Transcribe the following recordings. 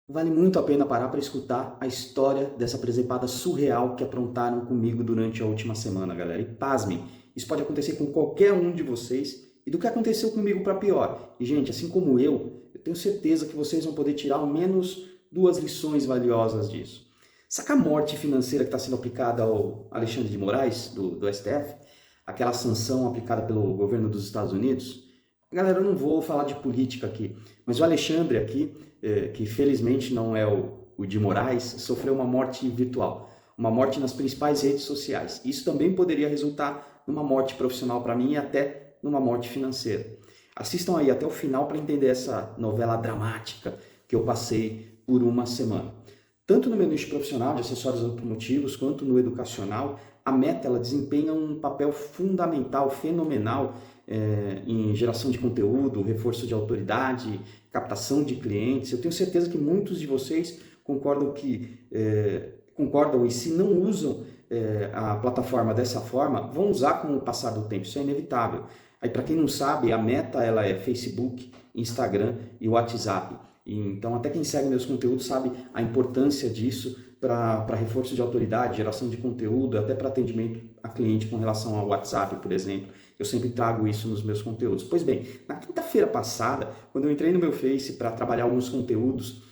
Vale muito a pena parar para escutar a história dessa presepada surreal que aprontaram comigo durante a última semana, galera. E pasmem, isso pode acontecer com qualquer um de vocês e do que aconteceu comigo para pior. E, gente, assim como eu tenho certeza que vocês vão poder tirar ao menos duas lições valiosas disso. Saca a morte financeira que está sendo aplicada ao Alexandre de Moraes, do STF? Aquela sanção aplicada pelo governo dos Estados Unidos? Galera, eu não vou falar de política aqui, mas o Alexandre aqui, que felizmente não é o de Moraes, sofreu uma morte virtual, uma morte nas principais redes sociais. Isso também poderia resultar numa morte profissional para mim e até numa morte financeira. Assistam aí até o final para entender essa novela dramática que eu passei por uma semana. Tanto no meu nicho profissional de acessórios automotivos quanto no educacional, a Meta ela desempenha um papel fundamental, fenomenal em geração de conteúdo, reforço de autoridade, captação de clientes. Eu tenho certeza que muitos de vocês concordam e se não usam a plataforma dessa forma, vão usar com o passar do tempo. Isso é inevitável. Aí, para quem não sabe, a Meta ela é Facebook, Instagram e WhatsApp. Então, até quem segue meus conteúdos sabe a importância disso para reforço de autoridade, geração de conteúdo, até para atendimento a cliente com relação ao WhatsApp, por exemplo. Eu sempre trago isso nos meus conteúdos. Pois bem, na quinta-feira passada, quando eu entrei no meu Face para trabalhar alguns conteúdos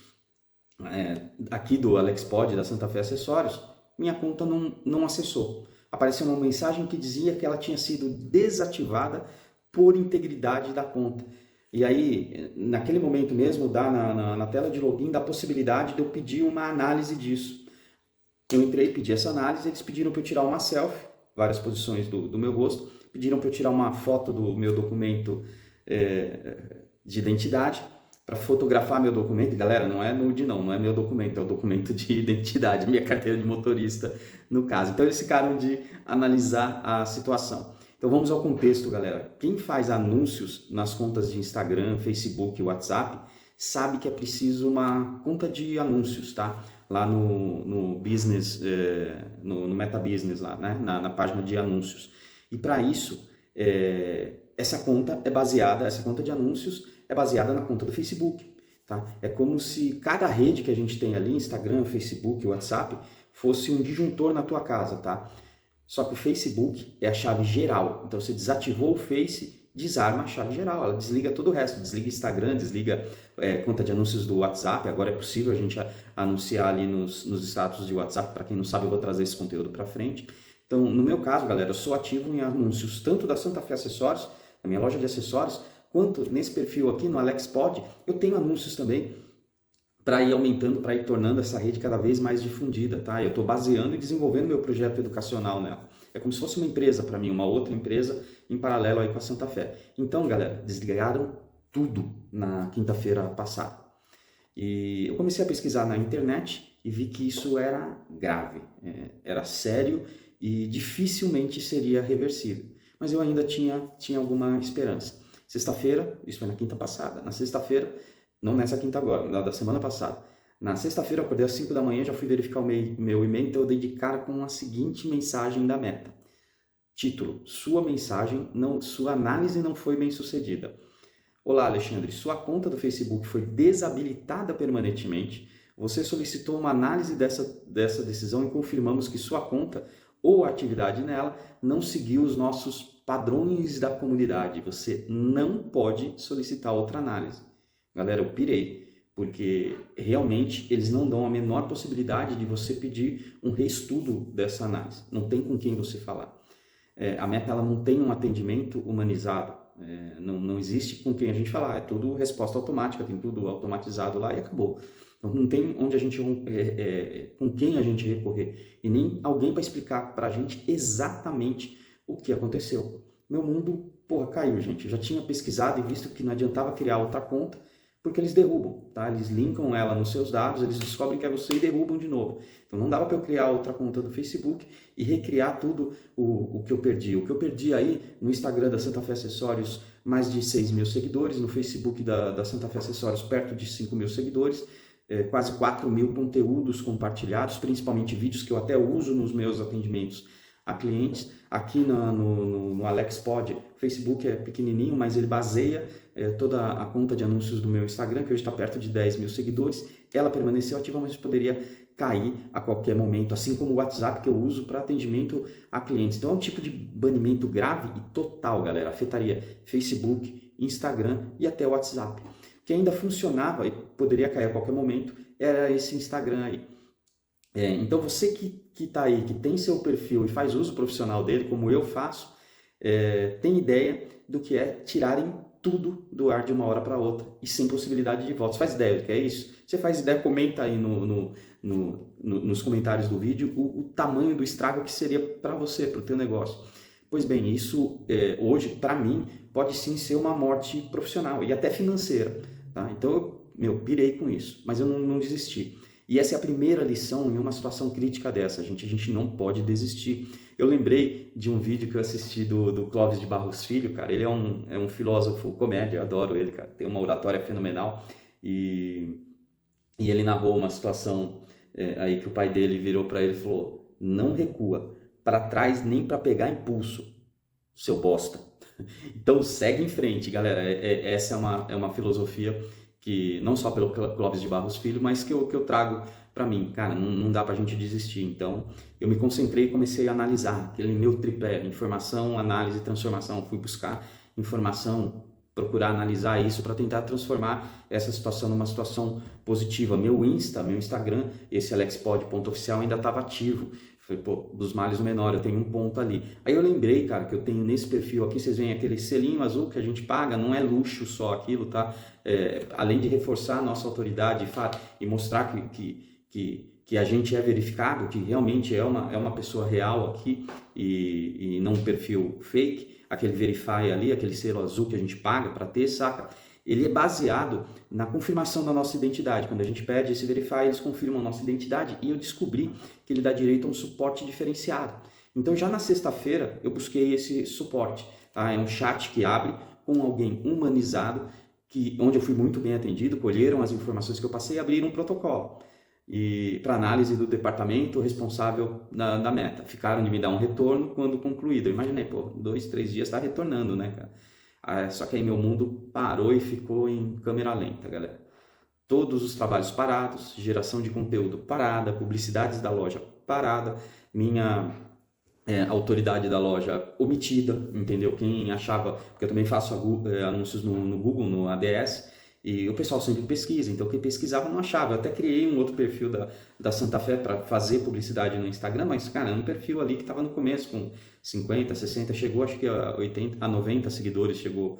aqui do AlexPod, da Santa Fé Acessórios, minha conta não acessou. Apareceu uma mensagem que dizia que ela tinha sido desativada por integridade da conta. E aí, naquele momento mesmo, dá na tela de login, dá a possibilidade de eu pedir uma análise disso. Eu entrei, pedi essa análise, eles pediram para eu tirar uma selfie, várias posições do meu rosto, pediram para eu tirar uma foto do meu documento de identidade, para fotografar meu documento. Galera, não é nude não é meu documento, é o documento de identidade, minha carteira de motorista no caso. Então eles ficaram de analisar a situação. Então vamos ao contexto, galera. Quem faz anúncios nas contas de Instagram, Facebook e WhatsApp sabe que é preciso uma conta de anúncios, tá? Lá no business, no Meta Business, lá, né? na página de anúncios. E para isso, essa conta de anúncios é baseada na conta do Facebook. Tá? É como se cada rede que a gente tem ali, Instagram, Facebook, WhatsApp, fosse um disjuntor na tua casa, tá? Só que o Facebook é a chave geral. Então, você desativou o Face, desarma a chave geral. Ela desliga todo o resto. Desliga Instagram, desliga conta de anúncios do WhatsApp. Agora é possível a gente anunciar ali nos status de WhatsApp. Para quem não sabe, eu vou trazer esse conteúdo para frente. Então, no meu caso, galera, eu sou ativo em anúncios tanto da Santa Fé Acessórios, na minha loja de acessórios, quanto nesse perfil aqui no AlexPod, eu tenho anúncios também para ir aumentando, para ir tornando essa rede cada vez mais difundida, tá? Eu estou baseando e desenvolvendo meu projeto educacional nela. É como se fosse uma empresa para mim, uma outra empresa em paralelo aí com a Santa Fé. Então, galera, desligaram tudo na quinta-feira passada. E eu comecei a pesquisar na internet e vi que isso era grave, era sério e dificilmente seria reversível. Mas eu ainda tinha alguma esperança. Sexta-feira, isso foi na quinta passada, na sexta-feira, não nessa quinta agora, da semana passada. Na sexta-feira, eu acordei às 5 da manhã, já fui verificar o meu e-mail, então eu dei de cara com a seguinte mensagem da Meta. Título: sua análise não foi bem sucedida. Olá, Alexandre, sua conta do Facebook foi desabilitada permanentemente. Você solicitou uma análise dessa decisão e confirmamos que sua conta ou atividade nela não seguiu os nossos padrões da comunidade. Você não pode solicitar outra análise. Galera, eu pirei, porque realmente eles não dão a menor possibilidade de você pedir um reestudo dessa análise. Não tem com quem você falar. A Meta ela não tem um atendimento humanizado. Não existe com quem a gente falar. É tudo resposta automática, tem tudo automatizado lá e acabou. Então não tem onde a gente com quem a gente recorrer e nem alguém para explicar para a gente exatamente o que aconteceu. Meu mundo, caiu, gente. Eu já tinha pesquisado e visto que não adiantava criar outra conta, porque eles derrubam, tá? Eles linkam ela nos seus dados, eles descobrem que é você e derrubam de novo. Então não dava para eu criar outra conta do Facebook e recriar tudo o que eu perdi. O que eu perdi aí no Instagram da Santa Fé Acessórios, mais de 6 mil seguidores, no Facebook da Santa Fé Acessórios, perto de 5 mil seguidores, quase 4 mil conteúdos compartilhados, principalmente vídeos que eu até uso nos meus atendimentos a clientes. Aqui no AlexPod, o Facebook é pequenininho, mas ele baseia toda a conta de anúncios do meu Instagram, que hoje está perto de 10 mil seguidores, ela permaneceu ativa, mas poderia cair a qualquer momento, assim como o WhatsApp que eu uso para atendimento a clientes. Então é um tipo de banimento grave e total, galera. Afetaria Facebook, Instagram e até o WhatsApp. O que ainda funcionava e poderia cair a qualquer momento era esse Instagram aí. Então você que está aí, que tem seu perfil e faz uso profissional dele, como eu faço, tem ideia do que é tirarem tudo do ar de uma hora para outra e sem possibilidade de volta. Você faz ideia do que é isso? Você faz ideia, comenta aí nos comentários do vídeo o tamanho do estrago que seria para você, para o teu negócio. Pois bem, isso hoje, para mim, pode sim ser uma morte profissional e até financeira. Tá? Então, eu pirei com isso, mas eu não desisti. E essa é a primeira lição em uma situação crítica dessa, gente. A gente não pode desistir. Eu lembrei de um vídeo que eu assisti do Clóvis de Barros Filho, cara. Ele é um filósofo comédia, eu adoro ele, cara. Tem uma oratória fenomenal. E ele narrou uma situação aí que o pai dele virou para ele e falou: não recua para trás nem para pegar impulso, seu bosta. Então segue em frente, galera. Essa é uma filosofia que não só pelo Clóvis de Barros Filho, mas que eu trago para mim. Cara, não dá para a gente desistir. Então eu me concentrei e comecei a analisar aquele meu tripé: informação, análise e transformação. Fui buscar informação, procurar analisar isso para tentar transformar essa situação numa situação positiva. Meu Instagram, esse alexpod.oficial ainda estava ativo. Falei, pô, dos males o menor, eu tenho um ponto ali. Aí eu lembrei, cara, que eu tenho nesse perfil aqui, vocês veem aquele selinho azul que a gente paga, não é luxo só aquilo, tá? Além de reforçar a nossa autoridade e mostrar que a gente é verificado, que realmente é uma pessoa real aqui e não um perfil fake, aquele Verify ali, aquele selo azul que a gente paga para ter, saca? Ele é baseado na confirmação da nossa identidade. Quando a gente pede esse Verify, eles confirmam a nossa identidade e eu descobri que ele dá direito a um suporte diferenciado. Então já na sexta-feira eu busquei esse suporte. Tá? É um chat que abre com alguém humanizado, onde eu fui muito bem atendido, colheram as informações que eu passei e abriram um protocolo para análise do departamento responsável da meta. Ficaram de me dar um retorno quando concluído. Eu imaginei, 2, 3 dias está retornando, né, cara? Só que aí meu mundo parou e ficou em câmera lenta, galera. Todos os trabalhos parados, geração de conteúdo parada, publicidades da loja parada, minha autoridade da loja omitida, entendeu? Quem achava, porque eu também faço anúncios no Google, no ADS, e o pessoal sempre pesquisa, então quem pesquisava não achava. Eu até criei um outro perfil da Santa Fé para fazer publicidade no Instagram, mas, cara, um perfil ali que estava no começo, com 50, 60, chegou acho que a 80, a 90 seguidores, chegou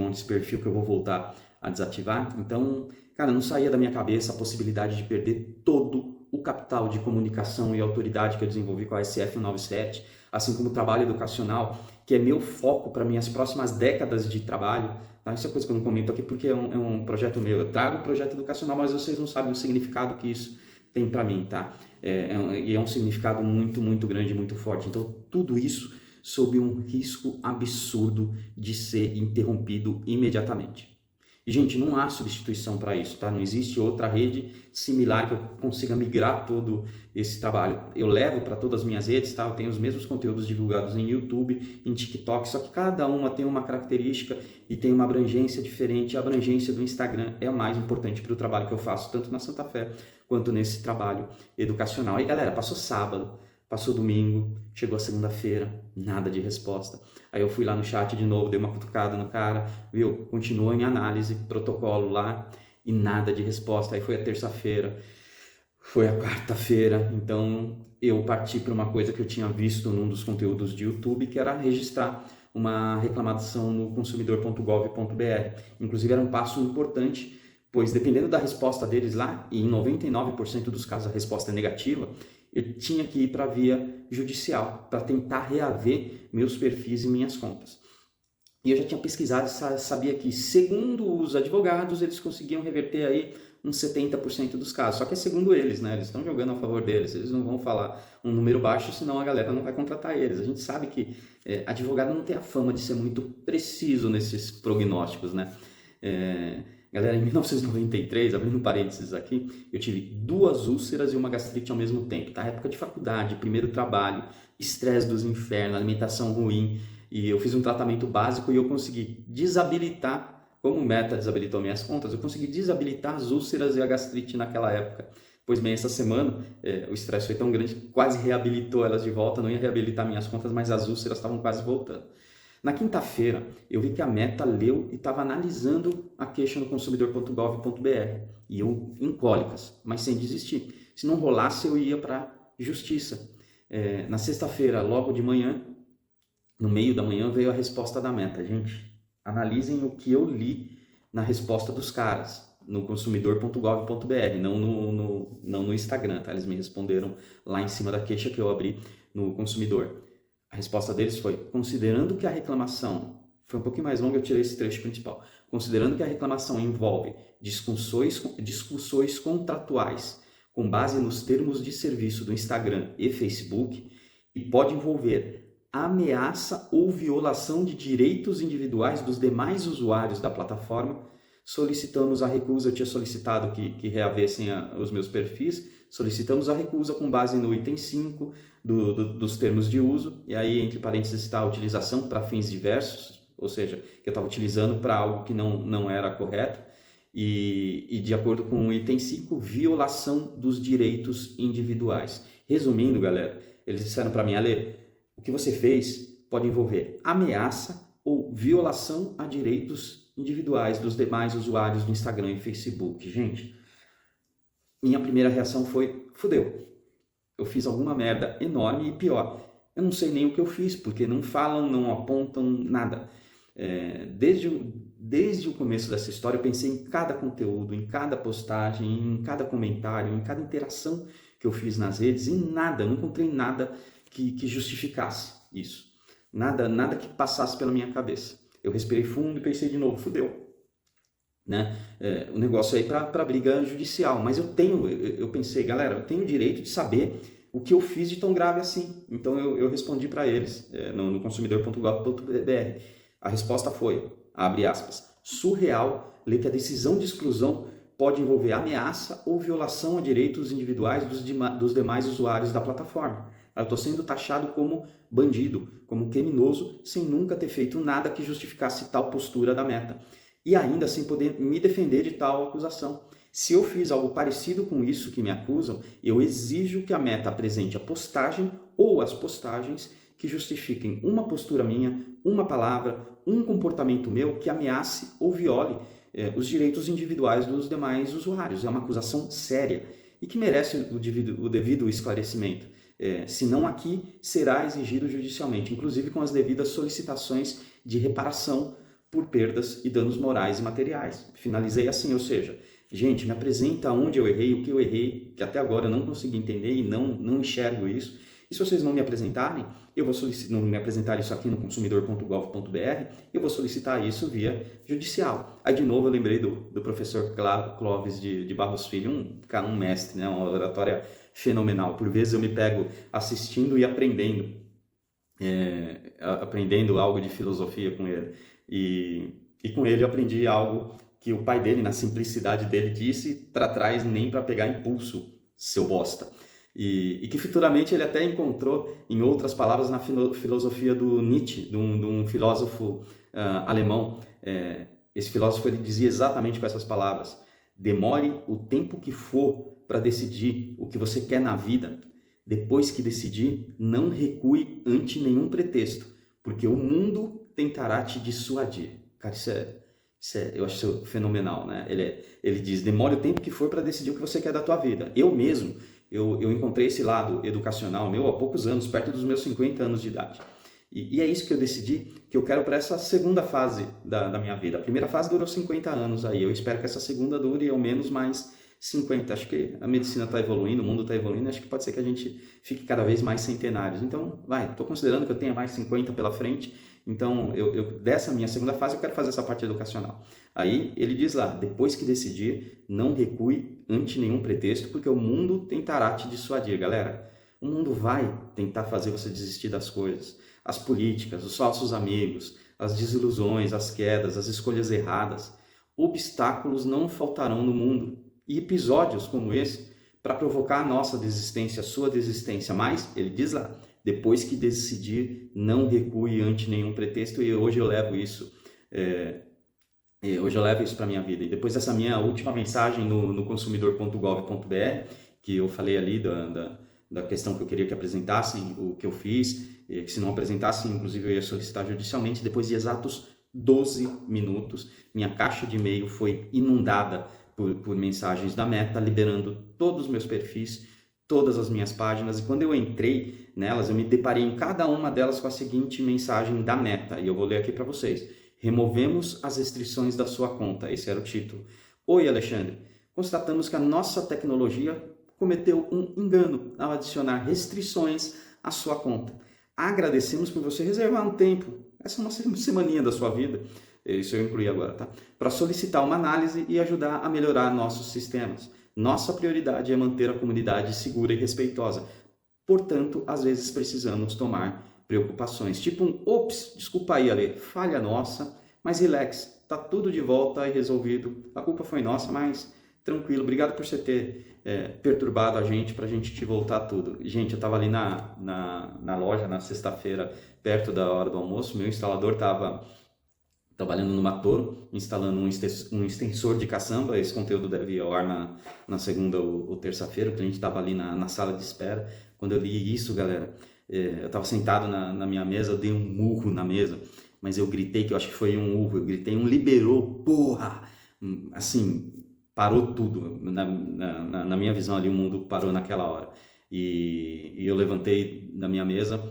nesse perfil que eu vou voltar a desativar. Então, cara, não saía da minha cabeça a possibilidade de perder todo o capital de comunicação e autoridade que eu desenvolvi com a SF 97, assim como o trabalho educacional, que é meu foco para minhas próximas décadas de trabalho. Tá? Isso é coisa que eu não comento aqui porque é um projeto meu. Eu trago o projeto educacional, mas vocês não sabem o significado que isso tem para mim, tá? E é um significado muito, muito grande, muito forte. Então, tudo isso sob um risco absurdo de ser interrompido imediatamente. E, gente, não há substituição para isso, tá? Não existe outra rede similar que eu consiga migrar todo esse trabalho. Eu levo para todas as minhas redes, tá? Eu tenho os mesmos conteúdos divulgados em YouTube, em TikTok, só que cada uma tem uma característica e tem uma abrangência diferente. A abrangência do Instagram é a mais importante para o trabalho que eu faço, tanto na Santa Fé quanto nesse trabalho educacional. E, galera, passou sábado, passou domingo, chegou a segunda-feira, nada de resposta. Aí eu fui lá no chat de novo, dei uma cutucada no cara, viu? Continua em análise, protocolo lá e nada de resposta. Aí foi a terça-feira, foi a quarta-feira, então eu parti para uma coisa que eu tinha visto num dos conteúdos de YouTube, que era registrar uma reclamação no consumidor.gov.br. Inclusive era um passo importante, pois dependendo da resposta deles lá, e em 99% dos casos a resposta é negativa, eu tinha que ir para a via judicial para tentar reaver meus perfis e minhas contas. E eu já tinha pesquisado e sabia que, segundo os advogados, eles conseguiam reverter aí uns 70% dos casos. Só que é segundo eles, né? Eles estão jogando a favor deles. Eles não vão falar um número baixo, senão a galera não vai contratar eles. A gente sabe que advogado não tem a fama de ser muito preciso nesses prognósticos, né? Galera, em 1993, abrindo parênteses aqui, eu tive 2 úlceras e uma gastrite ao mesmo tempo, tá? Época de faculdade, primeiro trabalho, estresse dos infernos, alimentação ruim, e eu fiz um tratamento básico e eu consegui desabilitar como o Meta desabilitou minhas contas, eu consegui desabilitar as úlceras e a gastrite naquela época. Pois bem, essa semana o estresse foi tão grande que quase reabilitou elas de volta. Não ia reabilitar minhas contas, mas as úlceras estavam quase voltando. Na quinta-feira, eu vi que a Meta leu e estava analisando a queixa no consumidor.gov.br. E eu em cólicas, mas sem desistir. Se não rolasse, eu ia para a justiça. Na sexta-feira, logo de manhã, no meio da manhã, veio a resposta da Meta. Gente, analisem o que eu li na resposta dos caras no consumidor.gov.br, não no Instagram, tá? Eles me responderam lá em cima da queixa que eu abri no consumidor. A resposta deles foi: considerando que a reclamação, foi um pouquinho mais longa, eu tirei esse trecho principal, considerando que a reclamação envolve discussões contratuais com base nos termos de serviço do Instagram e Facebook e pode envolver ameaça ou violação de direitos individuais dos demais usuários da plataforma, solicitamos a recusa. Eu tinha solicitado que reavessem os meus perfis, solicitamos a recusa com base no item 5 dos termos de uso, e aí entre parênteses está a utilização para fins diversos, ou seja, que eu estava utilizando para algo que não era correto, e de acordo com o item 5, violação dos direitos individuais. Resumindo, galera, eles disseram para mim: Ale, o que você fez pode envolver ameaça ou violação a direitos individuais dos demais usuários do Instagram e Facebook. Gente, minha primeira reação foi: fudeu, eu fiz alguma merda enorme, e pior, eu não sei nem o que eu fiz, porque não falam, não apontam nada. Desde o começo dessa história eu pensei em cada conteúdo, em cada postagem, em cada comentário, em cada interação que eu fiz nas redes, e nada, não encontrei nada que justificasse isso, nada que passasse pela minha cabeça. Eu respirei fundo e pensei de novo: fudeu, né? O negócio aí para briga judicial, mas eu pensei, galera, eu tenho o direito de saber o que eu fiz de tão grave assim. Então eu respondi para eles no consumidor.gov.br. A resposta foi, abre aspas, surreal ler que a decisão de exclusão pode envolver ameaça ou violação a direitos individuais dos demais usuários da plataforma. Eu estou sendo taxado como bandido, como criminoso, sem nunca ter feito nada que justificasse tal postura da Meta. E ainda sem poder me defender de tal acusação. Se eu fiz algo parecido com isso que me acusam, eu exijo que a Meta apresente a postagem ou as postagens que justifiquem uma postura minha, uma palavra, um comportamento meu que ameace ou viole os direitos individuais dos demais usuários. É uma acusação séria e que merece o devido esclarecimento. Senão aqui será exigido judicialmente, inclusive com as devidas solicitações de reparação por perdas e danos morais e materiais. Finalizei assim, ou seja, gente, me apresenta onde eu errei, o que eu errei, que até agora eu não consegui entender e não enxergo isso. E se vocês não me apresentarem, eu vou solicitar, não me apresentar isso aqui no consumidor.gov.br, eu vou solicitar isso via judicial. Aí de novo eu lembrei do professor Clóvis de Barros Filho, um mestre, né, uma oratória fenomenal. Por vezes eu me pego assistindo e aprendendo algo de filosofia com ele. E com ele eu aprendi algo que o pai dele, na simplicidade dele, disse para trás nem para pegar impulso, seu bosta. E que futuramente ele até encontrou em outras palavras na filosofia do Nietzsche, de um filósofo alemão. Esse filósofo ele dizia exatamente com essas palavras: demore o tempo que for para decidir o que você quer na vida. Depois que decidir, não recue ante nenhum pretexto, porque o mundo tentará te dissuadir. Cara, eu acho isso fenomenal, né? Ele diz: demore o tempo que for para decidir o que você quer da tua vida. Eu mesmo, eu encontrei esse lado educacional meu há poucos anos, perto dos meus 50 anos de idade. E é isso que eu decidi que eu quero para essa segunda fase da minha vida. A primeira fase durou 50 anos aí. Eu espero que essa segunda dure ao menos mais 50. Acho que a medicina está evoluindo, o mundo está evoluindo. Acho que pode ser que a gente fique cada vez mais centenários. Então, estou considerando que eu tenha mais 50 pela frente. Então, dessa minha segunda fase, eu quero fazer essa parte educacional. Aí, ele diz lá: depois que decidir, não recue ante nenhum pretexto, porque o mundo tentará te dissuadir. Galera, o mundo vai tentar fazer você desistir das coisas. As políticas, os falsos amigos, as desilusões, as quedas, as escolhas erradas. Obstáculos não faltarão no mundo. E episódios como esse, para provocar a nossa desistência, a sua desistência. Mas, ele diz lá: depois que decidir, não recue ante nenhum pretexto. E hoje eu levo isso Hoje eu levo isso para a minha vida. E depois dessa minha última mensagem no consumidor.gov.br, que eu falei ali da questão que eu queria que apresentassem, o que eu fiz, que se não apresentassem, inclusive eu ia solicitar judicialmente, depois de exatos 12 minutos, minha caixa de e-mail foi inundada por mensagens da Meta, liberando todos os meus perfis, todas as minhas páginas, e quando eu entrei nelas, eu me deparei em cada uma delas com a seguinte mensagem da Meta, e eu vou ler aqui para vocês. Removemos as restrições da sua conta. Esse era o título. Oi, Alexandre. Constatamos que a nossa tecnologia cometeu um engano ao adicionar restrições à sua conta. Agradecemos por você reservar um tempo, essa é uma semaninha da sua vida, isso eu incluí agora, tá? Para solicitar uma análise e ajudar a melhorar nossos sistemas. Nossa prioridade é manter a comunidade segura e respeitosa. Portanto, às vezes precisamos tomar preocupações. Tipo ops, desculpa aí, Ale, falha nossa, mas relax, tá tudo de volta e resolvido. A culpa foi nossa, mas tranquilo. Obrigado por você ter perturbado a gente para a gente te voltar tudo. Gente, eu estava ali na loja na sexta-feira, perto da hora do almoço, meu instalador estava trabalhando numa Toro, instalando um extensor de caçamba. Esse conteúdo deve ir ao ar na segunda ou terça-feira. O cliente estava ali na sala de espera. Quando eu li isso, galera, eu estava sentado na minha mesa, eu dei um murro na mesa, mas eu gritei, que eu acho que foi um urro, eu gritei, liberou, porra! Assim, parou tudo. Na minha visão ali, o mundo parou naquela hora. E eu levantei da minha mesa,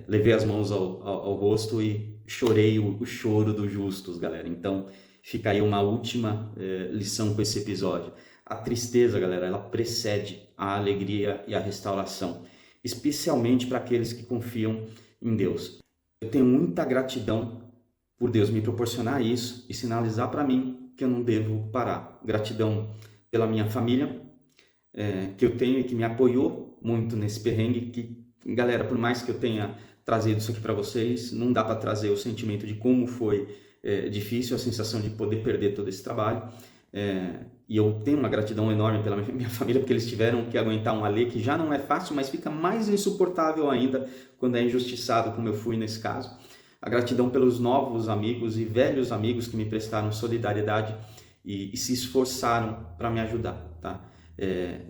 levei as mãos ao rosto e chorei o choro dos justos, galera. Então, fica aí uma última lição com esse episódio. A tristeza, galera, ela precede a alegria e a restauração, especialmente para aqueles que confiam em Deus. Eu tenho muita gratidão por Deus me proporcionar isso e sinalizar para mim que eu não devo parar. Gratidão pela minha família, que eu tenho e que me apoiou muito nesse perrengue, que, galera, por mais que eu tenha trazido isso aqui para vocês, não dá para trazer o sentimento de como foi difícil, a sensação de poder perder todo esse trabalho. E eu tenho uma gratidão enorme pela minha família, porque eles tiveram que aguentar um Ale que já não é fácil, mas fica mais insuportável ainda quando é injustiçado, como eu fui nesse caso. A gratidão pelos novos amigos e velhos amigos que me prestaram solidariedade e se esforçaram para me ajudar, tá?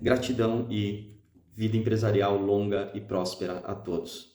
Gratidão e vida empresarial longa e próspera a todos.